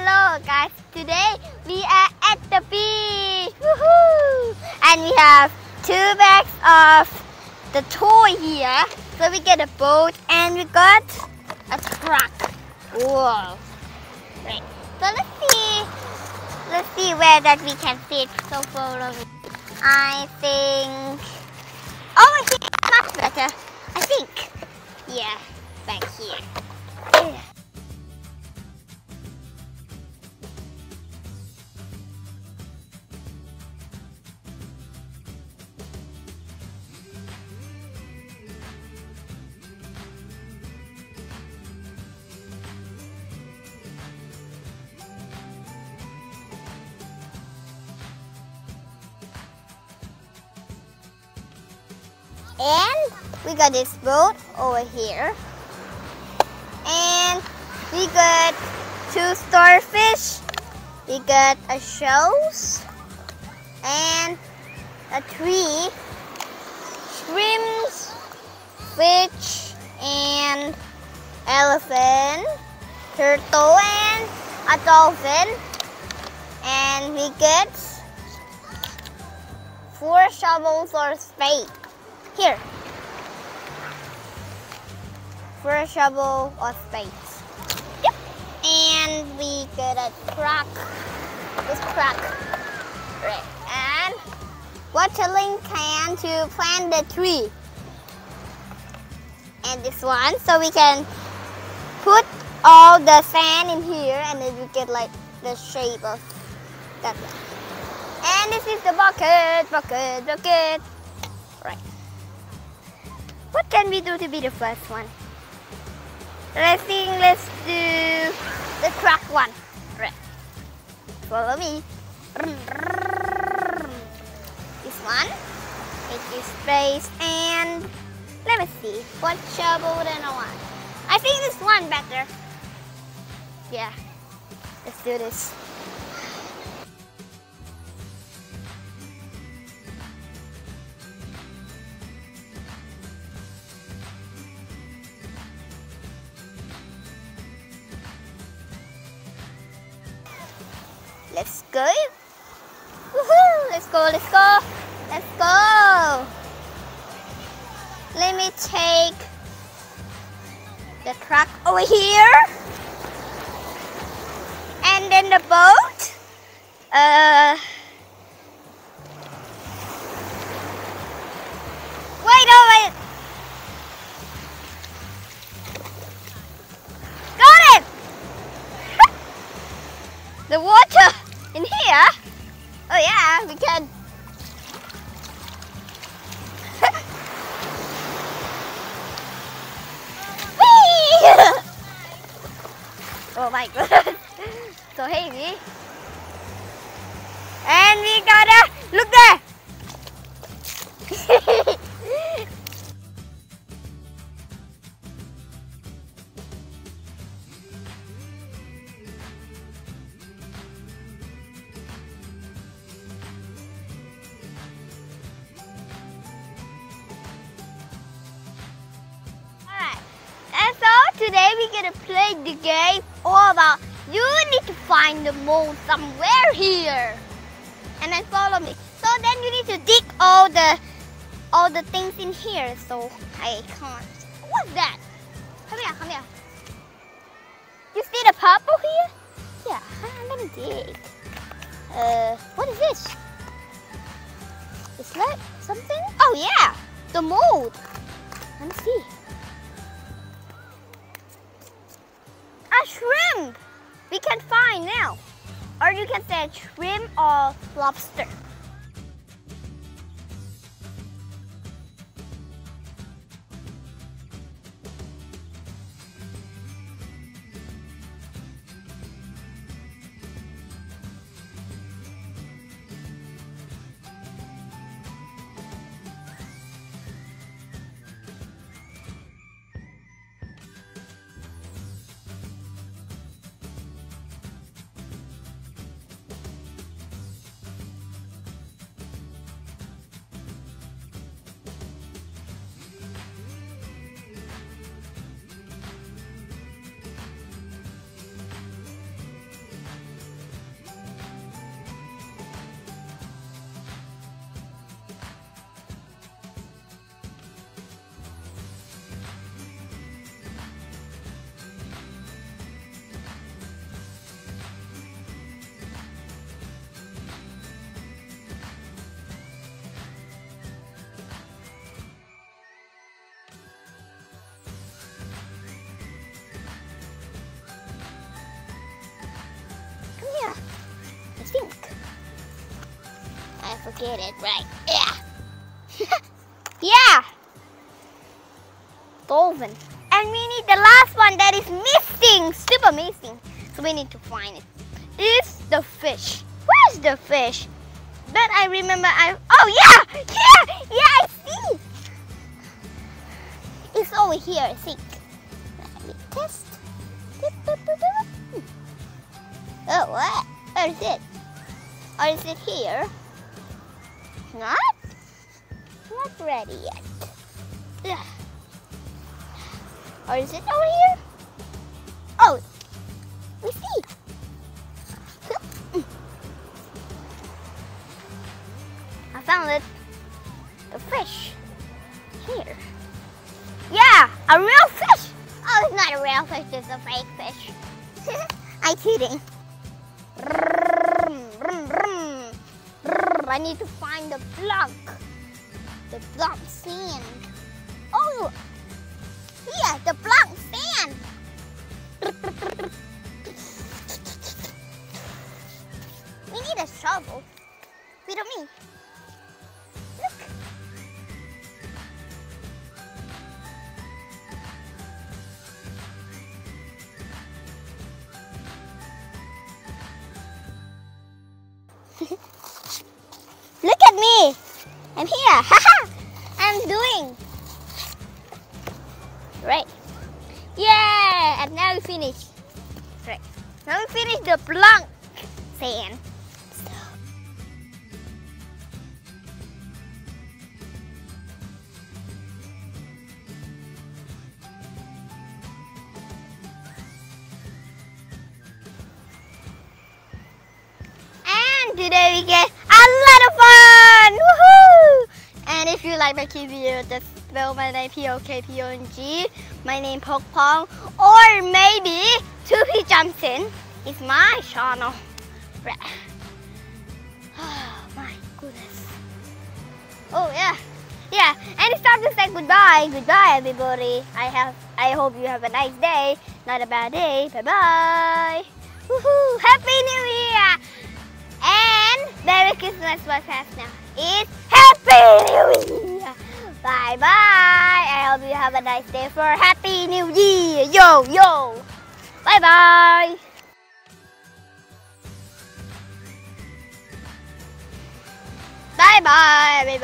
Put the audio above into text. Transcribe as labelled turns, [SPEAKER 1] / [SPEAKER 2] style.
[SPEAKER 1] Hello guys, today we are at the beach. Woohoo! And we have 2 bags of the toy here. So we get a boat and we got a truck. Whoa. Right. So let's see where that we can sit. So follow me. I think over here is much better. I think. Yeah, back here. Yeah. And we got this boat over here. And we got 2 starfish. We got a shells and a 3 shrimps, fish, and elephant, turtle, and a dolphin. And we get 4 shovels or spade. Here, for a shovel or spades. Yep. And we got a truck. This truck. Right. And watering can to plant the tree. And this one, so we can put all the sand in here, and then we get like the shape of that one. And this is the bucket. Right. What can we do to be the first one? I think let's do the truck one. Right. Follow me. This one. It is space and let me see. What shovel then I want? I think this one better. Yeah. Let's do this. Let's go. Woohoo! Let's go. Let me take the truck over here. And then the boat. Wait. Got it! The water in here? Oh yeah, we can. Oh my god, so heavy. And we gotta look there. Today we're gonna play the game all about you need to find the mold somewhere here and then follow me. So then you need to dig all the things in here. So I can't. What's that? Come here. You see the purple here? Yeah, let me dig. What is this? Is that something? Oh yeah, the mold. Let me see. A shrimp we can find now, or you can say shrimp or lobster. get it right. Yeah. Yeah. Dolphin. And we need the last one that is missing. Super missing. So we need to find it. It's the fish. Where's the fish? That I remember oh yeah! Yeah, I see! It's over here, I think. Let me test. Oh, what? Where is it? Or is it here? Not? Not ready yet. Ugh. Or is it over here? Oh, we see. I found it. The fish. Here. Yeah, a real fish. Oh, it's not a real fish, it's a fake fish. I'm kidding. I need to find the block. The block sand. Oh, yeah, the block sand. We need a shovel. Wait on me. Look. Look at me. I'm here. Haha. I'm doing. Right. Yeah. And now we finish. Right. Now we finish the blank sand. Today we get a lot of fun! Woohoo! And if you like my cute video, just spell my name Pokpong. My name Pokpong. Or maybe 2P Johnson is my channel. Oh my goodness. Oh yeah. Yeah, and it's time to say goodbye. Goodbye everybody. I hope you have a nice day. Not a bad day. Bye bye. Woohoo! Happy New Year! And Merry Christmas podcast now. It's Happy New Year. Bye bye. I hope you have a nice day for Happy New Year. Yo yo. Bye bye. Bye bye.